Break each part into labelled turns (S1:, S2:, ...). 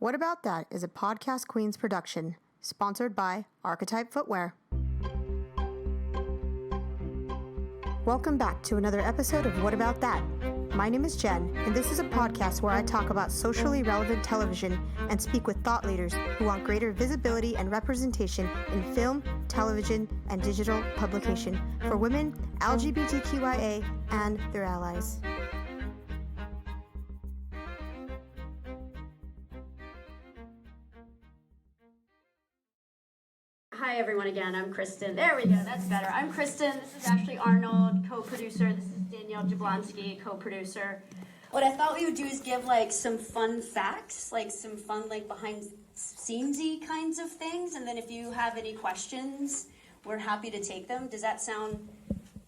S1: What About That is a Podcast Queens production, sponsored by Archetype Footwear. Welcome back to another episode of What About That? My name is Jen, and this is a podcast where I talk about socially relevant television and speak with thought leaders who want greater visibility and representation in film, television, and digital publication for women, LGBTQIA, and their allies.
S2: Hi everyone again, I'm Kristen. There we go, that's better. I'm Kristen, this is Ashley Arnold, co-producer. This is Danielle Jablonski, co-producer. What I thought we would do is give some fun facts, some fun behind scenes-y kinds of things, and then if you have any questions, we're happy to take them. Does that sound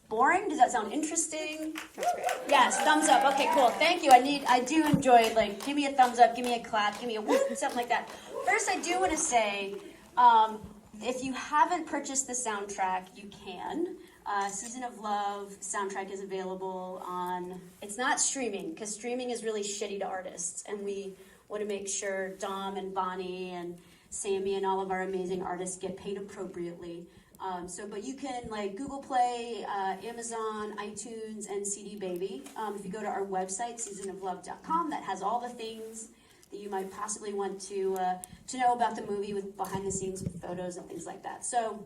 S2: boring? Does that sound interesting? Yes, thumbs up. Okay, cool. Thank you. I do enjoy give me a thumbs up, give me a clap, give me a whoop, something like that. First, I do want to say, if you haven't purchased the soundtrack, you can. Season of Love soundtrack is available on, it's not streaming, because streaming is really shitty to artists, and we want to make sure Dom and Bonnie and Sammy and all of our amazing artists get paid appropriately. But you can Google Play, Amazon, iTunes, and CD Baby. If you go to our website, seasonoflove.com, that has all the things that you might possibly want to know about the movie with behind the scenes photos and things like that. So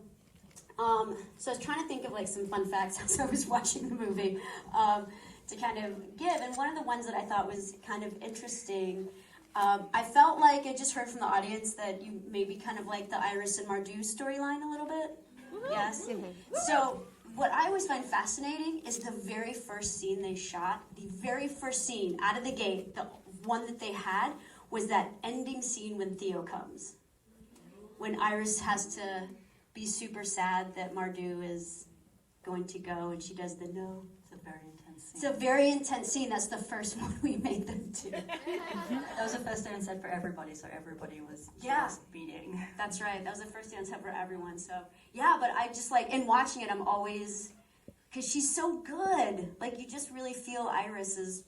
S2: I was trying to think of some fun facts as I was watching the movie to kind of give. And one of the ones that I thought was kind of interesting, I felt like I just heard from the audience that you maybe kind of like the Iris and Mardou storyline a little bit. Yes. So what I always find fascinating is the very first scene they shot, the very first scene out of the gate, the one that they had was that ending scene when Theo comes. When Iris has to be super sad that Mardou is going to go and she does the no.
S3: It's a very intense scene.
S2: It's a very intense scene. That's the first one we made them do.
S3: That was the first day on set for everybody, so everybody was just beating.
S2: That's right. That was the first day on set for everyone. So, yeah, but I just in watching it, I'm always, because she's so good. You just really feel Iris's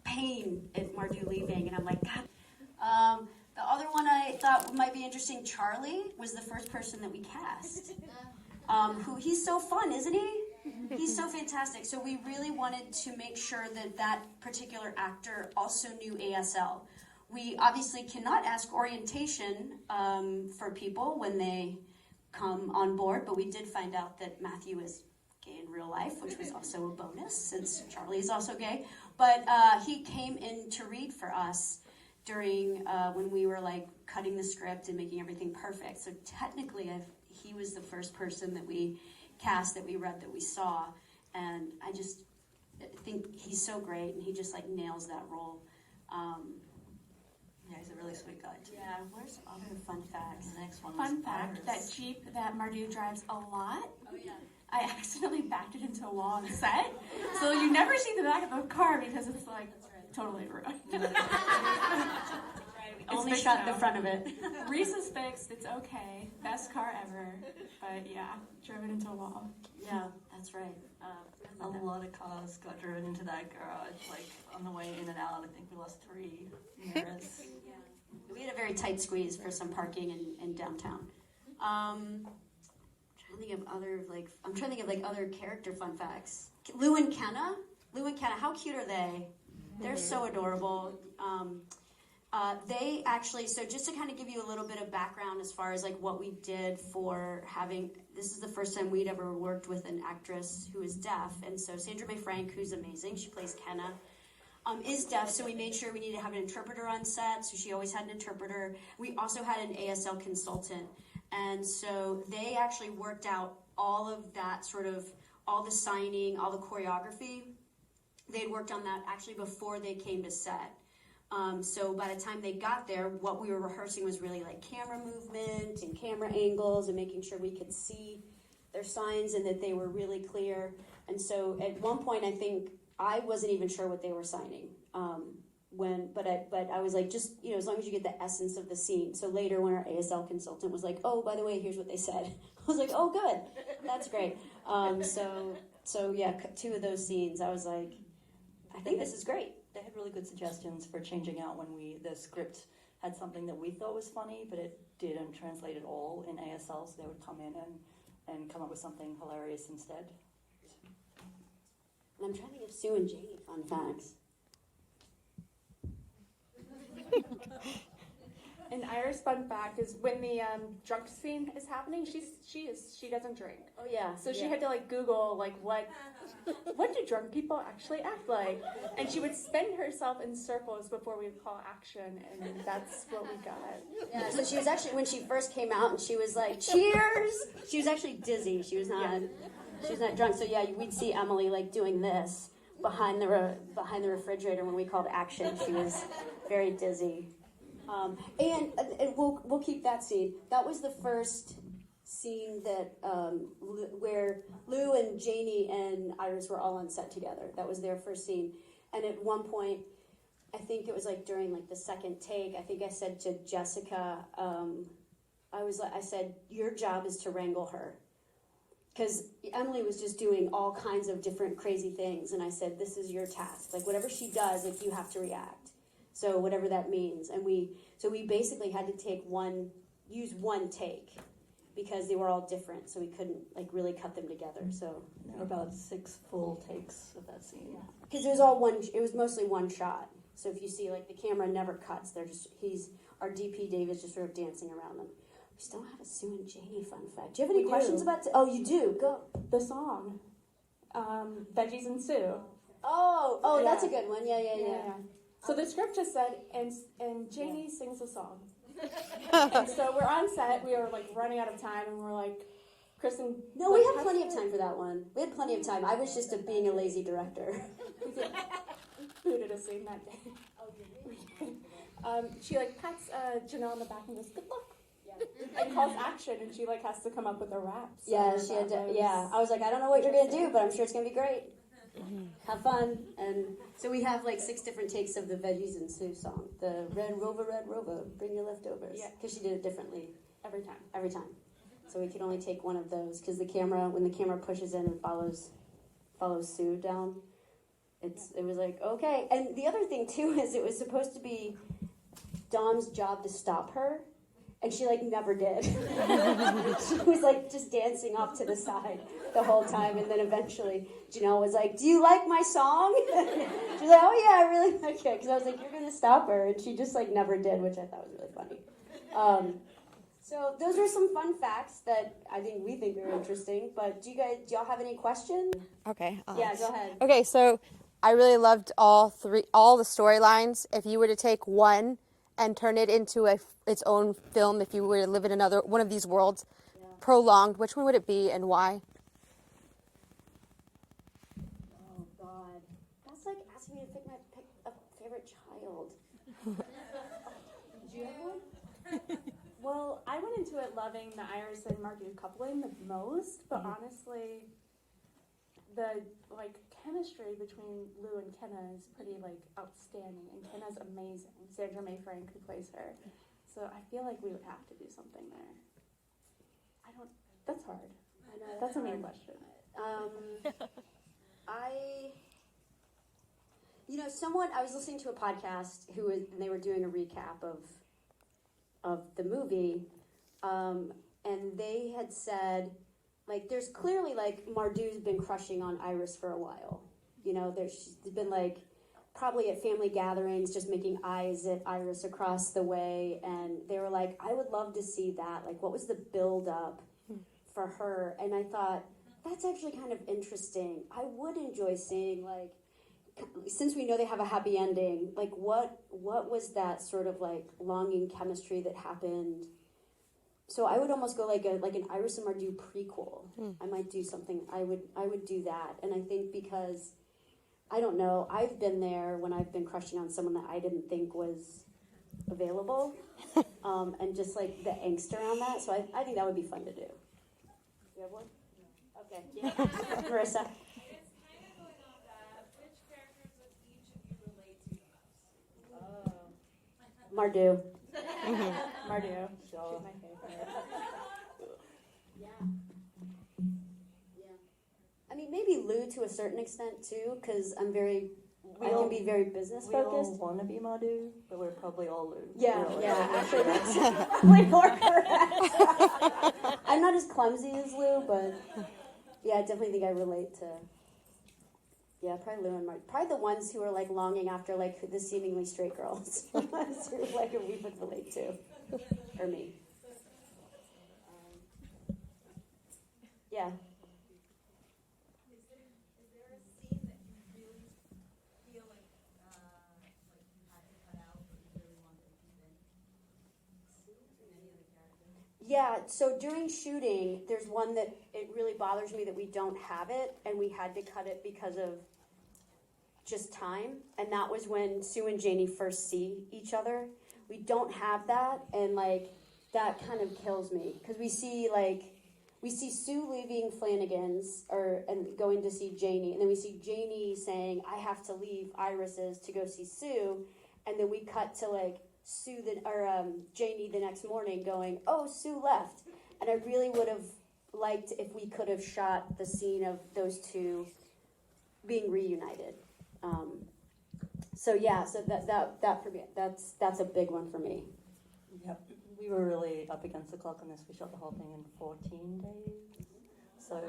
S2: pain at Mardou leaving, and I'm like, God. The other one I thought might be interesting, Charlie was the first person that we cast. He's so fun, isn't he? He's so fantastic. So we really wanted to make sure that that particular actor also knew ASL. We obviously cannot ask orientation for people when they come on board, but we did find out that Matthew is gay in real life, which was also a bonus since Charlie is also gay. But he came in to read for us during when we were cutting the script and making everything perfect. So technically he was the first person that we cast, that we read, that we saw, and I just think he's so great, and he just nails that role.
S3: Yeah, he's a really sweet guy too.
S2: Yeah, where's other fun facts?
S3: The next one
S4: Fun
S3: was
S4: fact,
S3: Iris.
S4: that Jeep that Mardou drives a lot,
S2: Oh yeah.
S4: I accidentally backed it into a wall on set. So you never see the back of the car because it's totally ruined.
S2: We only shot the front of it.
S4: Reese is fixed, it's okay. Best car ever. But yeah, drove it into a wall.
S2: Yeah, that's right.
S3: A lot of cars got driven into that garage, on the way in and out. I think we lost 3 mirrors.
S2: We had a very tight squeeze for some parking in downtown. I'm trying to think of other character fun facts. Lou and Kenna, how cute are they? They're so adorable. They actually, so just to kind of give you a little bit of background as far as what we did for having, this is the first time we'd ever worked with an actress who is deaf. And so Sandra May Frank, who's amazing, she plays Kenna, is deaf. So we made sure we needed to have an interpreter on set. So she always had an interpreter. We also had an ASL consultant. And so they actually worked out all of that all the signing, all the choreography. They had worked on that actually before they came to set. So by the time they got there, what we were rehearsing was really camera movement and camera angles and making sure we could see their signs and that they were really clear. And so at one point, I think I wasn't even sure what they were signing. But I was just, as long as you get the essence of the scene. So later when our ASL consultant was oh, by the way, here's what they said. I was oh, good. That's great. So yeah, 2 of those scenes, I was I think this is great.
S3: They had really good suggestions for changing out when the script had something that we thought was funny, but it didn't translate at all in ASL, so they would come in and come up with something hilarious instead.
S2: And I'm trying to give Sue and Janey fun facts.
S4: An Irish fun fact is when the drunk scene is happening, she doesn't drink.
S2: Oh yeah.
S4: So she had to like Google like what do drunk people actually act like, and she would spin herself in circles before we would call action, and that's what we got.
S2: Yeah. So she was actually, when she first came out and she was like, "Cheers!" She was actually dizzy. She was not drunk. So yeah, we'd see Emily like doing this behind the refrigerator when we called action. She was very dizzy. And we'll keep that scene. That was the first scene that where Lou and Janey and Iris were all on set together. That was their first scene. And at one point, I think it was like during like the second take, I think I said to Jessica, I said, your job is to wrangle her. Because Emily was just doing all kinds of different crazy things. And I said, this is your task. Like whatever she does, like you have to react. So whatever that means. And we basically had to use one take because they were all different. So we couldn't like really cut them together. So
S3: There were about 6 full takes of that scene.
S2: because it was mostly one shot. So if you see like the camera never cuts, our DP Dave is just sort of dancing around them. We still have a Sue and Janey fun fact. Do you have any questions about oh, you do? Go.
S4: The song, Veggies and Sue.
S2: Oh,
S4: Yeah.
S2: that's a good one. Yeah.
S4: So the script just said, and Janey sings a song. And so we're on set, we were like running out of time, and we're like, Kristen.
S2: No, we had plenty of time for that one. We had plenty of time. I was just being a lazy director.
S4: We did a scene that day. She like pats Janelle on the back and goes, good luck. And calls action, and she like has to come up with a rap.
S2: Yeah, she had to. Yeah, I was like, I don't know what you're gonna do, but I'm sure it's gonna be great. Have fun. And so we have like 6 different takes of the Veggies and Sue song. The Red Rover, bring your leftovers.
S4: Yeah.
S2: Because she did it differently
S4: Every time.
S2: So we could only take one of those because when the camera pushes in and follows Sue down, it was like, okay. And the other thing too is it was supposed to be Dom's job to stop her. And she like never did. She was like just dancing off to the side the whole time. And then eventually Janelle was like, do you like my song? She was like, oh yeah, I really like it. Because I was like, you're going to stop her. And she just like never did, which I thought was really funny. So those are some fun facts that we think are interesting. But do y'all have any questions?
S5: Okay.
S2: Yeah, go ahead.
S5: Okay, so I really loved all the storylines. If you were to take one and turn it into its own film, if you were to live in one of these worlds, prolonged, which one would it be and why?
S2: Oh, God. That's like asking me to pick a favorite child. Did you have one?
S4: Well, I went into it loving the Iris and Mardou coupling the most, but honestly, the chemistry between Lou and Kenna is pretty outstanding, and Kenna's amazing. Sandra May Frank, who plays her. So I feel like we would have to do something there. That's hard.
S2: I know,
S4: That's a
S2: hard.
S4: main question.
S2: I was listening to a podcast and they were doing a recap of the movie, and they had said, there's clearly, Mardou's been crushing on Iris for a while. She's been, probably at family gatherings, just making eyes at Iris across the way, and they were like, I would love to see that. What was the build-up for her? And I thought, that's actually kind of interesting. I would enjoy seeing, since we know they have a happy ending, what was that sort of, longing chemistry that happened? So I would almost go like an Iris and Mardou prequel. I might do something. I would do that. And I think because, I don't know, I've been there when I've been crushing on someone that I didn't think was available, and just the angst around that. So I think that would be fun to do. You have one? Okay. Yeah. Marissa.
S6: It's kind of going off that. Which characters would each of you relate to the most?
S2: Mardou.
S4: Mardou. She's my favorite.
S2: Yeah. I mean, maybe Lou to a certain extent too, because I'm very
S3: We
S2: I
S3: all
S2: can be very business
S3: we all
S2: focused.
S3: want to be Mardou, but we're probably all Lou.
S2: Yeah,
S3: really.
S2: yeah, actually that's probably more correct. I'm not as clumsy as Lou, but yeah, I definitely think I relate to, yeah, probably Lou and Mark. Probably the ones who are like longing after like the seemingly straight girls. Who like we would relate to. Or me. Yeah.
S6: Is there a scene that you really feel like you had to cut out, but you really wanted to keep in? Any other character?
S2: Yeah, so during shooting, there's one that it really bothers me that we don't have it, and we had to cut it because of just time, and that was when Sue and Janey first see each other. We don't have that, and like that kind of kills me because we see Sue leaving Flanagan's and going to see Janey, and then we see Janey saying, "I have to leave Iris's to go see Sue," and then we cut to like Janey the next morning going, "Oh, Sue left," and I really would have liked if we could have shot the scene of those two being reunited. So that for me, that's a big one for me.
S3: Yep. We were really up against the clock on this. We shot the whole thing in 14 days. So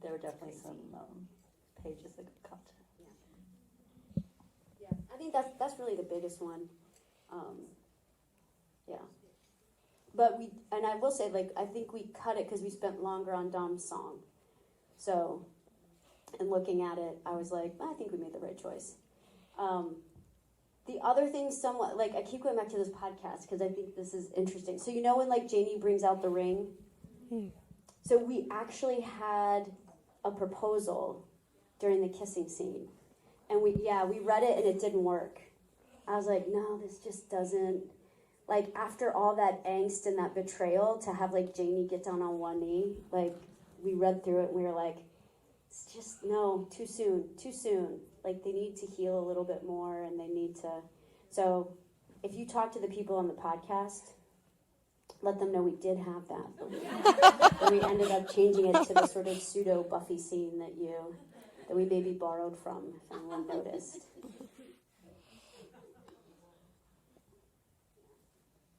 S3: there were definitely some pages that got cut.
S2: Yeah, I think that's really the biggest one. Yeah, but I will say, like, I think we cut it because we spent longer on Dom's song. So, and looking at it, I was like, I think we made the right choice. The other thing, somewhat, like, I keep going back to this podcast because I think this is interesting. So, you know when, like, Janey brings out the ring? So we actually had a proposal during the kissing scene. And we read it and it didn't work. I was like, no, this just doesn't, like, after all that angst and that betrayal, to have, like, Janey get down on one knee, like, we read through it and we were like, it's just, no, too soon. Like, they need to heal a little bit more, and they need to, so if you talk to the people on the podcast, let them know we did have that, but we ended up changing it to the sort of pseudo Buffy scene that we maybe borrowed from, if anyone noticed.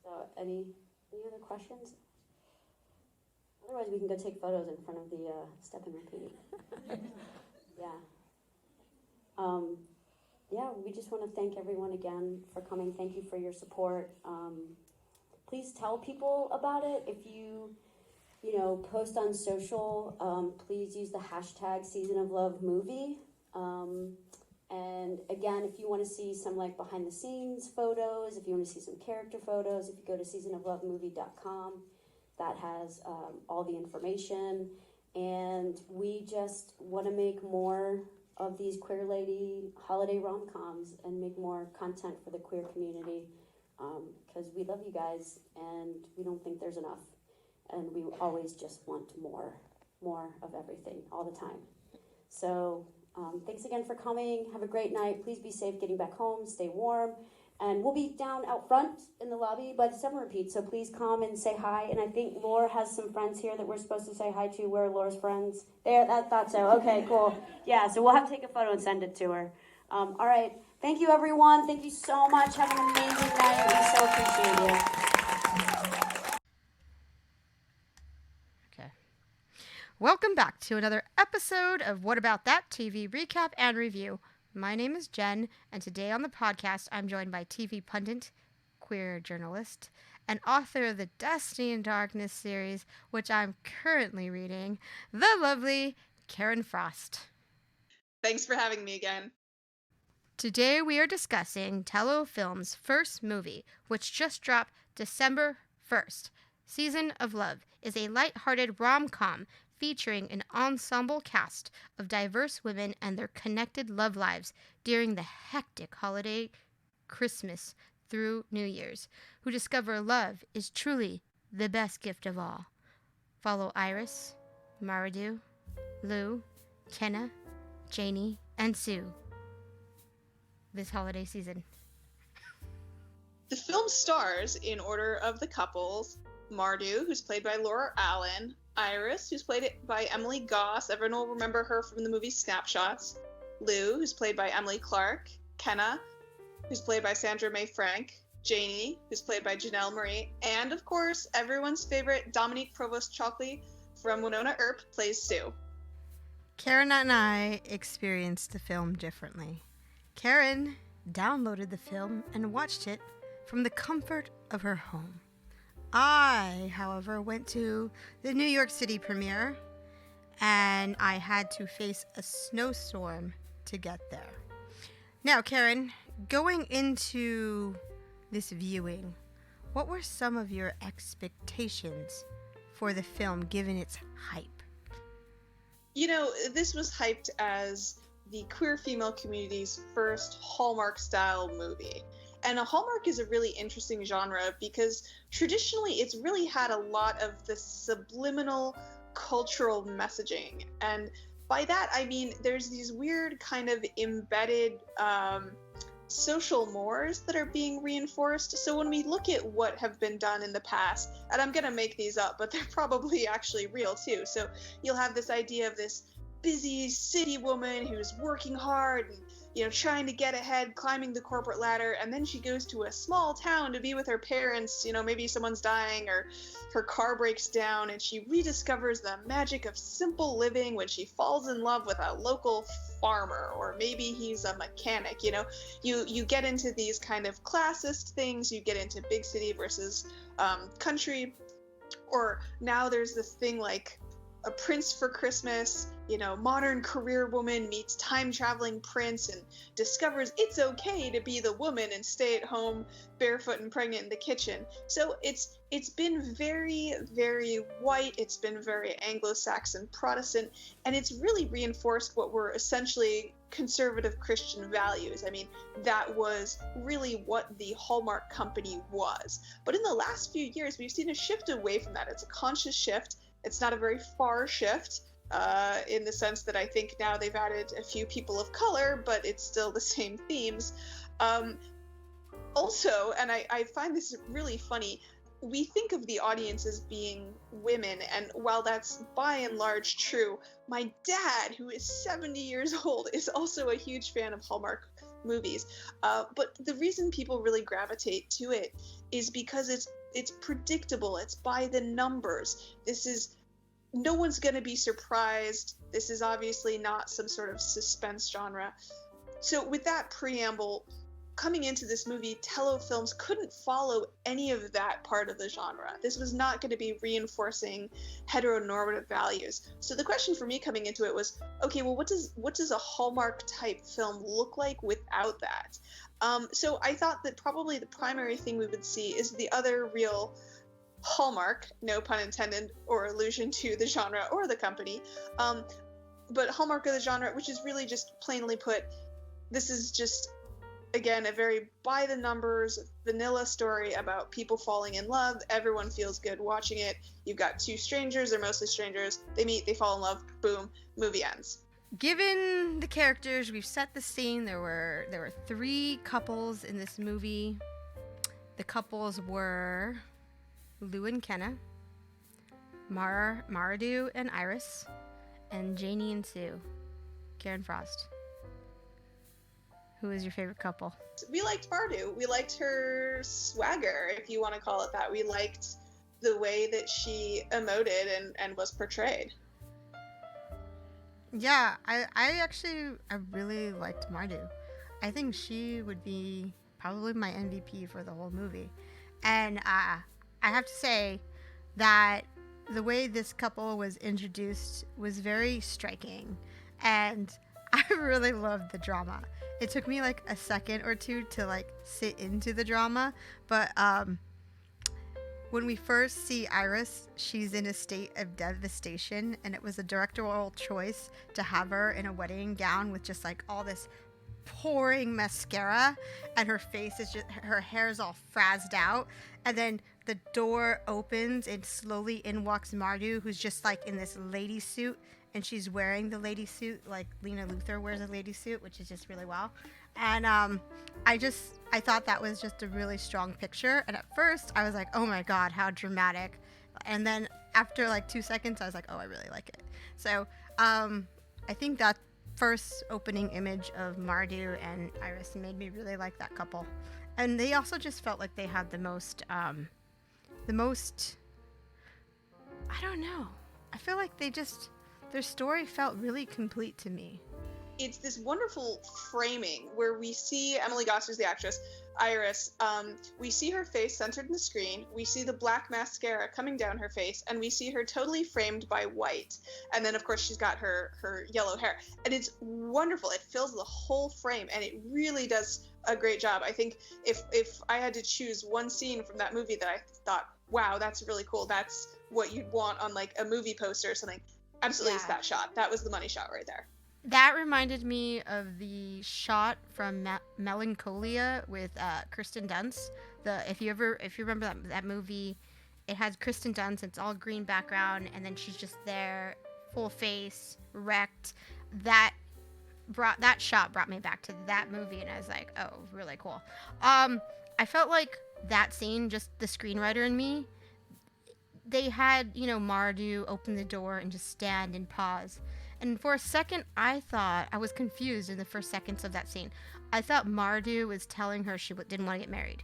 S2: So, any other questions? Otherwise, we can go take photos in front of the step and repeat. We just want to thank everyone again for coming. Thank you for your support. Please tell people about it. If you post on social, please use the hashtag #SeasonOfLoveMovie. And again, if you want to see some like behind the scenes photos, if you want to see some character photos, if you go to seasonoflovemovie.com, that has all the information. And we just want to make more of these queer lady holiday rom-coms and make more content for the queer community, because we love you guys and we don't think there's enough, and we always just want more of everything all the time. So thanks again for coming. Have a great night. Please be safe getting back home. Stay warm. And we'll be down out front in the lobby by the step and repeat, so please come and say hi. And I think Laur has some friends here that we're supposed to say hi to. Where are Laur's friends? There, I thought so. Okay, cool. Yeah, so we'll have to take a photo and send it to her. All right. Thank you, everyone. Thank you so much. Have an amazing night. We so appreciate you.
S5: Okay. Welcome back to another episode of What About That TV recap and review. My name is Jen, and today on the podcast, I'm joined by TV pundit, queer journalist, and author of the Destiny and Darkeness Series, which I'm currently reading, the lovely Karen Frost.
S7: Thanks for having me again.
S5: Today we are discussing Tello Films' first movie, which just dropped December 1st. Season of Love is a lighthearted rom-com featuring an ensemble cast of diverse women and their connected love lives during the hectic holiday Christmas through New Year's, who discover love is truly the best gift of all. Follow Iris, Mardou, Lou, Kenna, Janey, and Sue this holiday season.
S7: The film stars, in order of the couples, Mardou, who's played by Laura Allen, Iris, who's played by Emily Goss. Everyone will remember her from the movie Snapshots. Lou, who's played by Emily Clark, Kenna, who's played by Sandra Mae Frank, Janey, who's played by Janelle Marie, and of course, everyone's favorite Dominique Provost-Chalkley from Winona Earp plays Sue.
S1: Karen and I experienced the film differently. Karen downloaded the film and watched it from the comfort of her home. I, however, went to the New York City premiere, and I had to face a snowstorm to get there. Now, Karen, going into this viewing, what were some of your expectations for the film given its hype?
S7: You know, this was hyped as the queer female community's first Hallmark-style movie. And a Hallmark is a really interesting genre because traditionally it's really had a lot of the subliminal cultural messaging. And by that, I mean there's these weird kind of embedded social mores that are being reinforced. So when we look at what have been done in the past, and I'm going to make these up, but they're probably actually real too. So you'll have this idea of this busy city woman who's working hard and, you know, trying to get ahead, climbing the corporate ladder, and then she goes to a small town to be with her parents. You know, maybe someone's dying or her car breaks down, and she rediscovers the magic of simple living when she falls in love with a local farmer, or maybe he's a mechanic. You know, you get into these kind of classist things, you get into big city versus country, or now there's this thing like A Prince for Christmas. You know, modern career woman meets time-traveling prince and discovers it's okay to be the woman and stay at home barefoot and pregnant in the kitchen. So it's been very, very white, it's been very Anglo-Saxon Protestant, and it's really reinforced what were essentially conservative Christian values. I mean, that was really what the Hallmark company was. But in the last few years, we've seen a shift away from that. It's a conscious shift. It's not a very far shift. In the sense that I think now they've added a few people of color, but it's still the same themes. Also, and I find this really funny, we think of the audience as being women, and while that's by and large true, my dad, who is 70 years old, is also a huge fan of Hallmark movies. But the reason people really gravitate to it is because it's predictable, it's by the numbers. No one's going to be surprised. This is obviously not some sort of suspense genre. So with that preamble, coming into this movie, Tello Films couldn't follow any of that part of the genre. This was not going to be reinforcing heteronormative values. So the question for me coming into it was, okay, well, what does a Hallmark type film look like without that? So I thought that probably the primary thing we would see is the other real Hallmark, no pun intended, or allusion to the genre or the company, but Hallmark of the genre, which is really just plainly put, this is just, again, a very by the numbers, vanilla story about people falling in love. Everyone feels good watching it. You've got two strangers, they're mostly strangers, they meet, they fall in love, boom, movie ends.
S1: Given the characters, we've set the scene. There were 3 couples in this movie. The couples were Lou and Kenna, Mardou and Iris, and Janey and Sue. Karen Frost. Who is your favorite couple?
S7: We liked Mardou. We liked her swagger, if you want to call it that. We liked the way that she emoted and was portrayed.
S1: Yeah, I really liked Mardou. I think she would be probably my MVP for the whole movie. And I have to say that the way this couple was introduced was very striking, and I really loved the drama. It took me like a second or two to like sit into the drama, but when we first see Iris, she's in a state of devastation, and it was a directorial choice to have her in a wedding gown with just like all this pouring mascara, and her face is just, her hair is all frazzed out, and then the door opens and slowly in walks Mardou, who's just like in this lady suit, and she's wearing the lady suit like Lena Luthor wears a lady suit, which is just really well. And I thought that was just a really strong picture, and at first I was like, oh my god, how dramatic, and then after like 2 seconds I was like, oh, I really like it. So I think that first opening image of Mardou and Iris made me really like that couple. And they also just felt like they had the most, I don't know. I feel like their story felt really complete to me.
S7: It's this wonderful framing where we see Emily Gosser's the actress, Iris. We see her face centered in the screen. We see the black mascara coming down her face, and we see her totally framed by white. And then, of course, she's got her yellow hair. And it's wonderful. It fills the whole frame, and it really does a great job. I think if I had to choose one scene from that movie that I thought, wow, that's really cool, that's what you'd want on like a movie poster or something, absolutely it's that shot. That was the money shot right there.
S1: That reminded me of the shot from Melancholia with Kirsten Dunst. If you remember that movie, it has Kirsten Dunst. It's all green background, and then she's just there, full face, wrecked. That shot brought me back to that movie, and I was like, oh, really cool. I felt like that scene, just the screenwriter in me, they had, Mardou open the door and just stand and pause. And for a second, I thought, I was confused in the first seconds of that scene. I thought Mardou was telling her she didn't want to get married.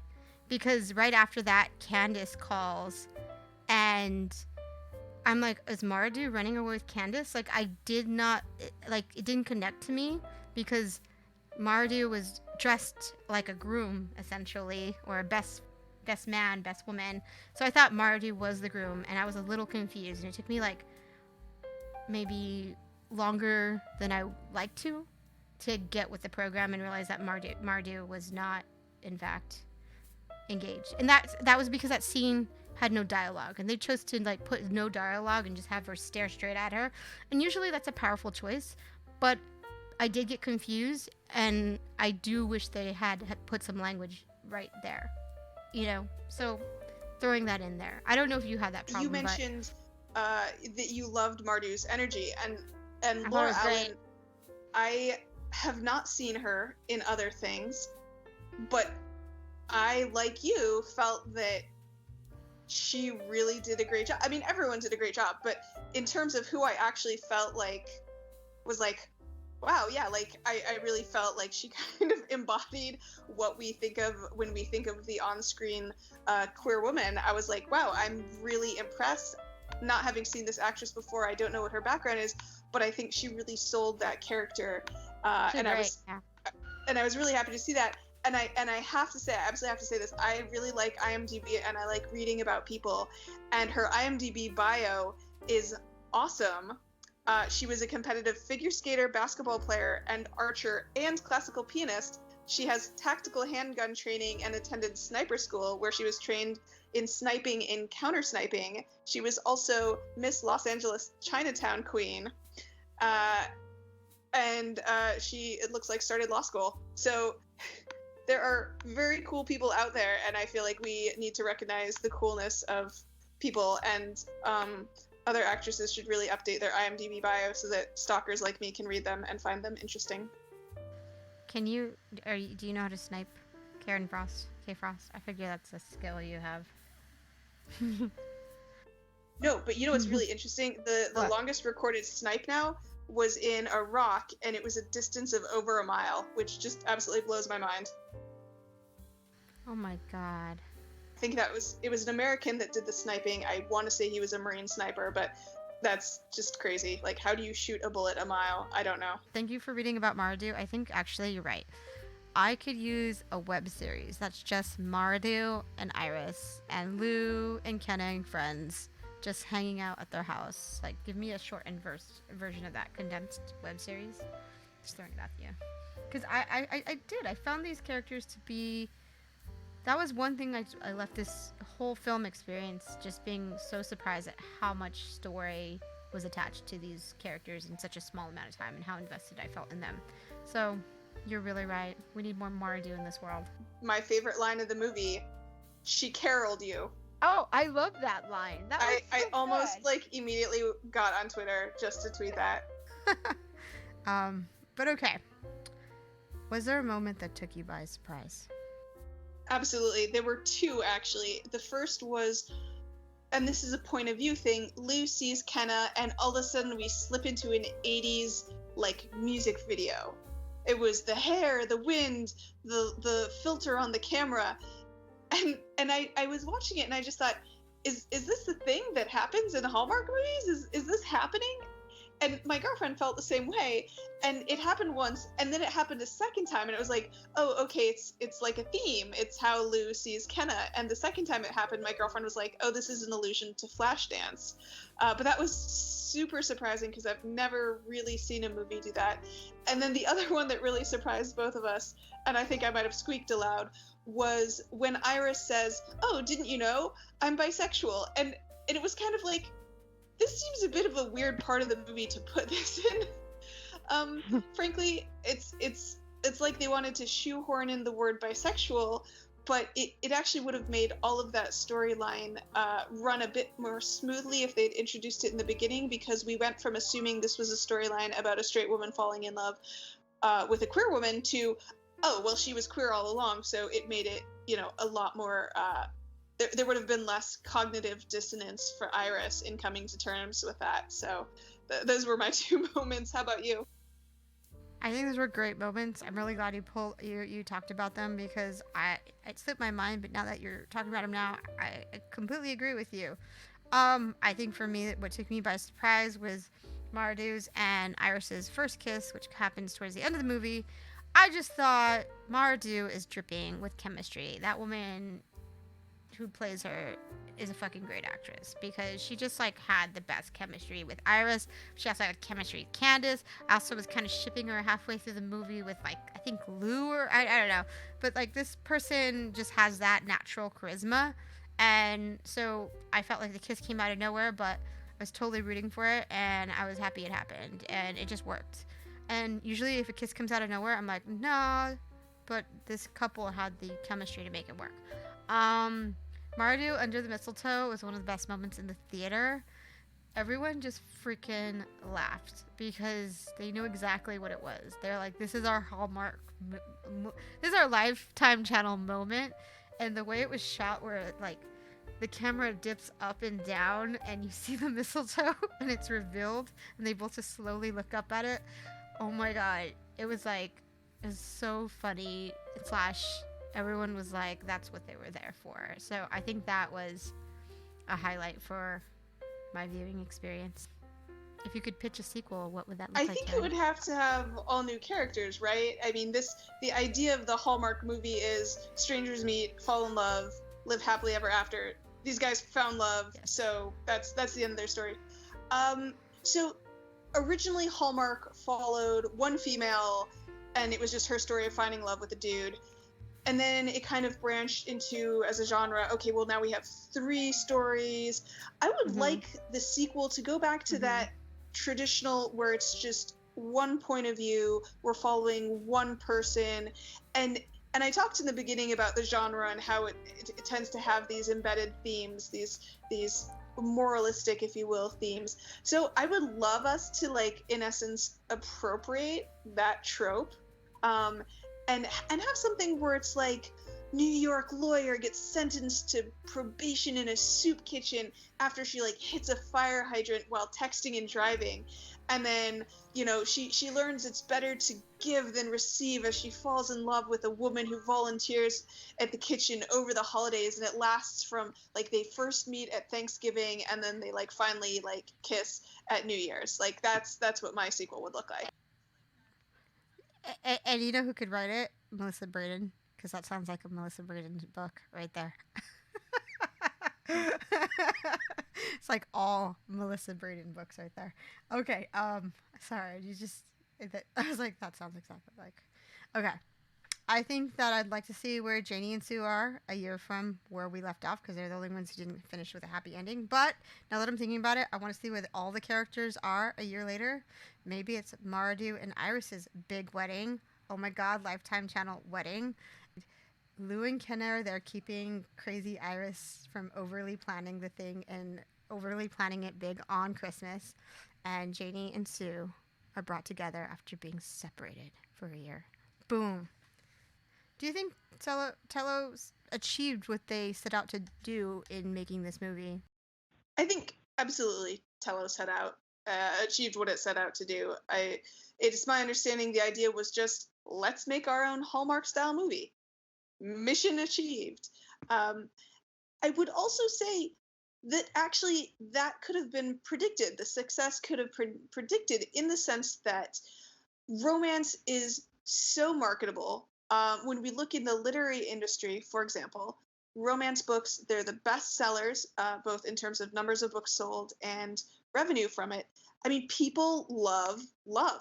S1: Because right after that, Candace calls, and I'm like, is Mardou running away with Candace? Like, it didn't connect to me, because Mardou was dressed like a groom, essentially, or a best man, best woman. So I thought Mardou was the groom, and I was a little confused, and it took me, maybe longer than I like to get with the program and realize that Mardou was not, in fact, engaged. And that was because that scene had no dialogue, and they chose to put no dialogue and just have her stare straight at her. And usually that's a powerful choice, but I did get confused, and I do wish they had put some language right there, so throwing that in there. I don't know if you had that problem.
S7: You mentioned that you loved Mardou's energy, and Laura Allen, I have not seen her in other things, but I, like you, felt that she really did a great job. I mean, everyone did a great job, but in terms of who I actually felt was wow, yeah, I really felt like she kind of embodied what we think of when we think of the on-screen queer woman. I was like, wow, I'm really impressed. Not having seen this actress before, I don't know what her background is, but I think she really sold that character, and I was really happy to see that. And I have to say, I absolutely have to say this, I really like IMDb, and I like reading about people, and her IMDb bio is awesome. She was a competitive figure skater, basketball player, and archer, and classical pianist. She has tactical handgun training and attended sniper school, where she was trained in sniping and counter-sniping. She was also Miss Los Angeles Chinatown Queen. And she, it looks like, started law school. So there are very cool people out there, and I feel like we need to recognize the coolness of people, and other actresses should really update their IMDb bio so that stalkers like me can read them and find them interesting.
S1: Do you know how to snipe K Frost? I figure that's a skill you have.
S7: No, but you know what's really interesting? The longest recorded snipe now was in Iraq, and it was a distance of over a mile, which just absolutely blows my mind.
S1: Oh my god.
S7: I think it was an American that did the sniping. I want to say he was a Marine sniper, but that's just crazy. Like, how do you shoot a bullet a mile? I don't know.
S1: Thank you for reading about Mardou. I think actually you're right. I could use a web series that's just Mardou and Iris and Lou and Kenna and friends just hanging out at their house. Like, give me a shortened version of that condensed web series. Just throwing it at you. Because I found these characters to be... That was one thing I left this whole film experience just being so surprised at how much story was attached to these characters in such a small amount of time, and how invested I felt in them. So, you're really right. We need more Mardou in this world.
S7: My favorite line of the movie, she caroled you.
S5: Oh, I love that line.
S7: I almost immediately got on Twitter just to tweet that.
S1: But okay. Was there a moment that took you by surprise?
S7: Absolutely. There were two, actually. The first was and this is a point of view thing, Lou sees Kenna, and all of a sudden we slip into an 80s like music video. It was the hair, the wind, the filter on the camera, and I was watching it and I just thought, is this the thing that happens in Hallmark movies? Is this happening? And my girlfriend felt the same way, and it happened once, and then it happened a second time, and it was like, oh, okay, it's like a theme. It's how Lou sees Kenna. And the second time it happened, my girlfriend was like, oh, this is an allusion to Flashdance. But that was super surprising because I've never really seen a movie do that. And then the other one that really surprised both of us, and I think I might have squeaked aloud, was when Iris says, oh, didn't you know? I'm bisexual. And it was kind of like, this seems a bit of a weird part of the movie to put this in. Frankly, it's like they wanted to shoehorn in the word bisexual, but it actually would have made all of that storyline run a bit more smoothly if they'd introduced it in the beginning, because we went from assuming this was a storyline about a straight woman falling in love with a queer woman to, oh, well, she was queer all along, so it made it, a lot more... There would have been less cognitive dissonance for Iris in coming to terms with that. So those were my two moments. How about you?
S5: I think those were great moments. I'm really glad you talked about them, because it slipped my mind, but now that you're talking about them now, I completely agree with you. I think for me, what took me by surprise was Mardou's and Iris's first kiss, which happens towards the end of the movie. I just thought Mardou is dripping with chemistry. That woman who plays her is a fucking great actress, because she just had the best chemistry with Iris. She also had chemistry with Candace. I also was kind of shipping her halfway through the movie with I think Lou, or I don't know, but this person just has that natural charisma, and so I felt like the kiss came out of nowhere, but I was totally rooting for it, and I was happy it happened, and it just worked. And usually if a kiss comes out of nowhere, I'm like, nah, but this couple had the chemistry to make it work. Mardou under the mistletoe was one of the best moments in the theater. Everyone just freaking laughed because they knew exactly what it was. They're like, this is our Hallmark, this is our Lifetime channel moment. And the way it was shot, where the camera dips up and down and you see the mistletoe and it's revealed and they both just slowly look up at it. Oh my God. It was so funny / everyone was like, that's what they were there for. So I think that was a highlight for my viewing experience. If you could pitch a sequel, what would that look like?
S7: I think it would have to have all new characters, right? I mean, the idea of the Hallmark movie is strangers meet, fall in love, live happily ever after. These guys found love, yes. So that's the end of their story. So originally Hallmark followed one female, and it was just her story of finding love with a dude. And then it kind of branched into, as a genre, okay, well, now we have 3 stories. I would like the sequel to go back to that traditional, where it's just one point of view, we're following one person. And I talked in the beginning about the genre and how it tends to have these embedded themes, these moralistic, if you will, themes. So I would love us to, in essence, appropriate that trope. And have something where it's New York lawyer gets sentenced to probation in a soup kitchen after she hits a fire hydrant while texting and driving. And then, she learns it's better to give than receive as she falls in love with a woman who volunteers at the kitchen over the holidays. And it lasts from they first meet at Thanksgiving and then they finally kiss at New Year's. That's what my sequel would look like.
S5: And you know who could write it? Melissa Braden, because that sounds like a Melissa Braden book right there. It's all Melissa Braden books right there. Okay, sorry, I was like, that sounds exactly like. Okay, I think that I'd like to see where Janey and Sue are a year from where we left off, because they're the only ones who didn't finish with a happy ending. But now that I'm thinking about it, I want to see where all the characters are a year later. Maybe it's Mardou and Iris's big wedding. Oh my God, Lifetime channel wedding. Lou and Kenna are there keeping crazy Iris from overly planning the thing and overly planning it big on Christmas. And Janey and Sue are brought together after being separated for a year. Boom. Do you think Tello achieved what they set out to do in making this movie?
S7: I think absolutely tello achieved what it set out to do. It's my understanding the idea was just, let's make our own Hallmark style movie. Mission achieved. I would also say that actually that could have been predicted. The success could have predicted, in the sense that romance is so marketable. When we look in the literary industry, for example, romance books, they're the best sellers, both in terms of numbers of books sold and revenue from it. I mean, people love.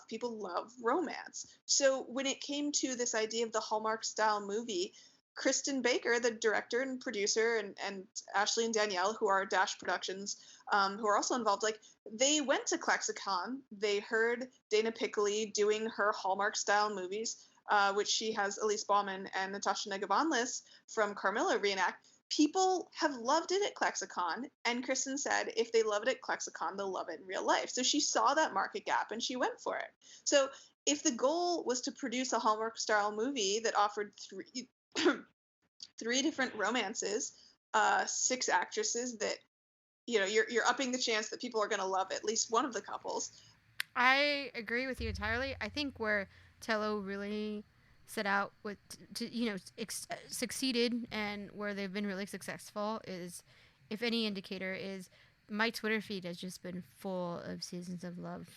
S7: People love romance. So when it came to this idea of the Hallmark style movie, Kristen Baker, the director and producer, and Ashley and Danielle, who are Dash Productions, who are also involved, like, they went to ClexaCon. They heard Dana Piccoli doing her Hallmark style movies, which she has Elise Bauman and Natasha Negavanlis from Carmilla reenact. People have loved it at ClexaCon, and Kristen said if they love it at ClexaCon, they'll love it in real life. So she saw that market gap and she went for it. So if the goal was to produce a Hallmark style movie that offered three different romances, 6 actresses, that you're upping the chance that people are going to love at least one of the couples.
S5: I agree with you entirely. I think where tello really set out with succeeded, and where they've been really successful, is, if any indicator, is my Twitter feed has just been full of Seasons of Love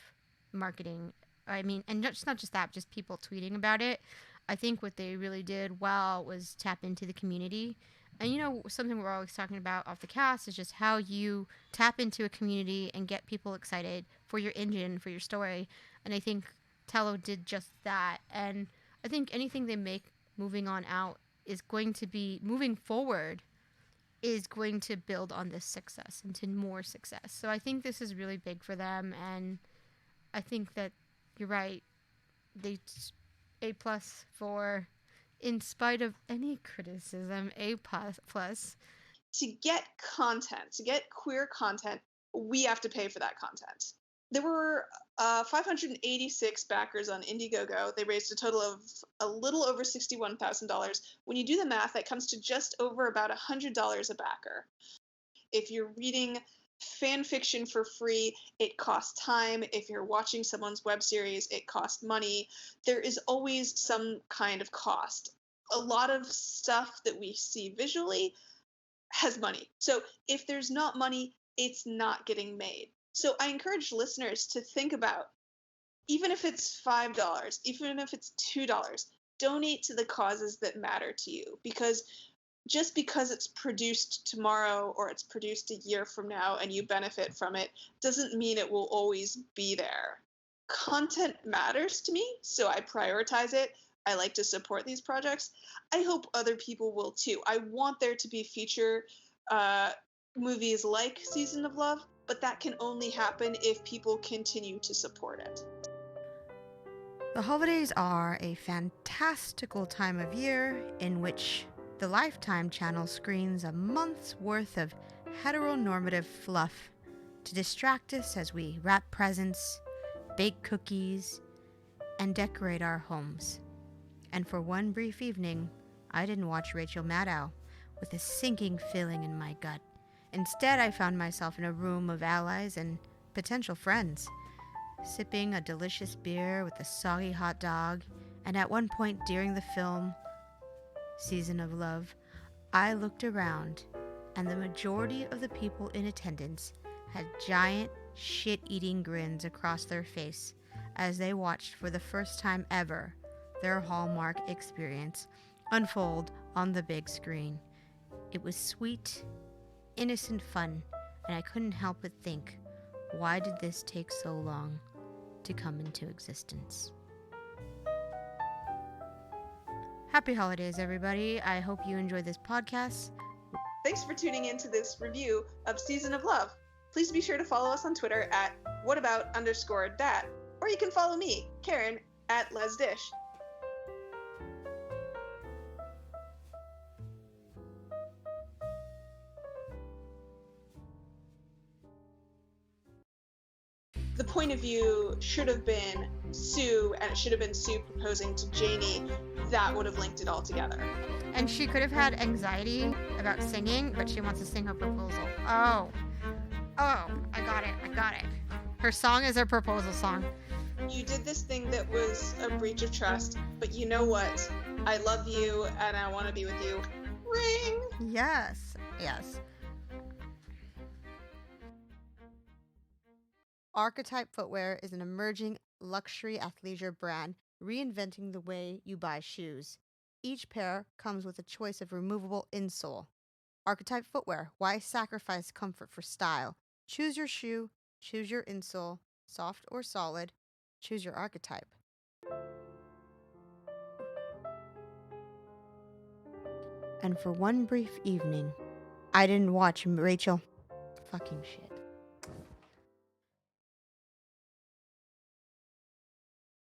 S5: marketing. I mean, and not just that, just people tweeting about it. I think what they really did well was tap into the community. And something we're always talking about off the cast is just how you tap into a community and get people excited for your engine, for your story. And I think tello did just that. And I think anything they make moving on out is going to be, moving forward, is going to build on this success into more success. So I think this is really big for them. And I think that you're right. They A+ for, in spite of any criticism, A+.
S7: To get content, to get queer content, we have to pay for that content. There were 586 backers on Indiegogo. They raised a total of a little over $61,000. When you do the math, that comes to just over about $100 a backer. If you're reading fan fiction for free, it costs time. If you're watching someone's web series, it costs money. There is always some kind of cost. A lot of stuff that we see visually has money. So if there's not money, it's not getting made. So I encourage listeners to think about, even if it's $5, even if it's $2, donate to the causes that matter to you. Because just because it's produced tomorrow or it's produced a year from now and you benefit from it doesn't mean it will always be there. Content matters to me, so I prioritize it. I like to support these projects. I hope other people will too. I want there to be feature movies like Season of Love, but that can only happen if people continue to support it.
S1: The holidays are a fantastical time of year in which the Lifetime channel screens a month's worth of heteronormative fluff to distract us as we wrap presents, bake cookies, and decorate our homes. And for one brief evening, I didn't watch Rachel Maddow with a sinking feeling in my gut. Instead, I found myself in a room of allies and potential friends, sipping a delicious beer with a soggy hot dog, and at one point during the film Season of Love, I looked around, and the majority of the people in attendance had giant, shit-eating grins across their face as they watched for the first time ever their Hallmark experience unfold on the big screen. It was sweet, innocent fun, and I couldn't help but think, why did this take so long to come into existence? Happy holidays, everybody. I hope you enjoyed this podcast.
S7: Thanks for tuning in to this review of Season of Love. Please be sure to follow us on Twitter at whatabout_that, or you can follow me, Karen, at LesDish. The point of view should have been Sue, and it should have been Sue proposing to Janey. That would have linked it all together.
S5: And she could have had anxiety about singing, but she wants to sing her proposal. Oh,
S1: Oh, I got it. Her song is her proposal song.
S7: You did this thing that was a breach of trust, but you know what? I love you and I want to be with you. Ring!
S1: Yes. Archetype Footwear is an emerging luxury athleisure brand reinventing the way you buy shoes. Each pair comes with a choice of removable insole. Archetype Footwear. Why sacrifice comfort for style? Choose your shoe, choose your insole, soft or solid. Choose your archetype. And for one brief evening, I didn't watch Rachel. Fucking shit.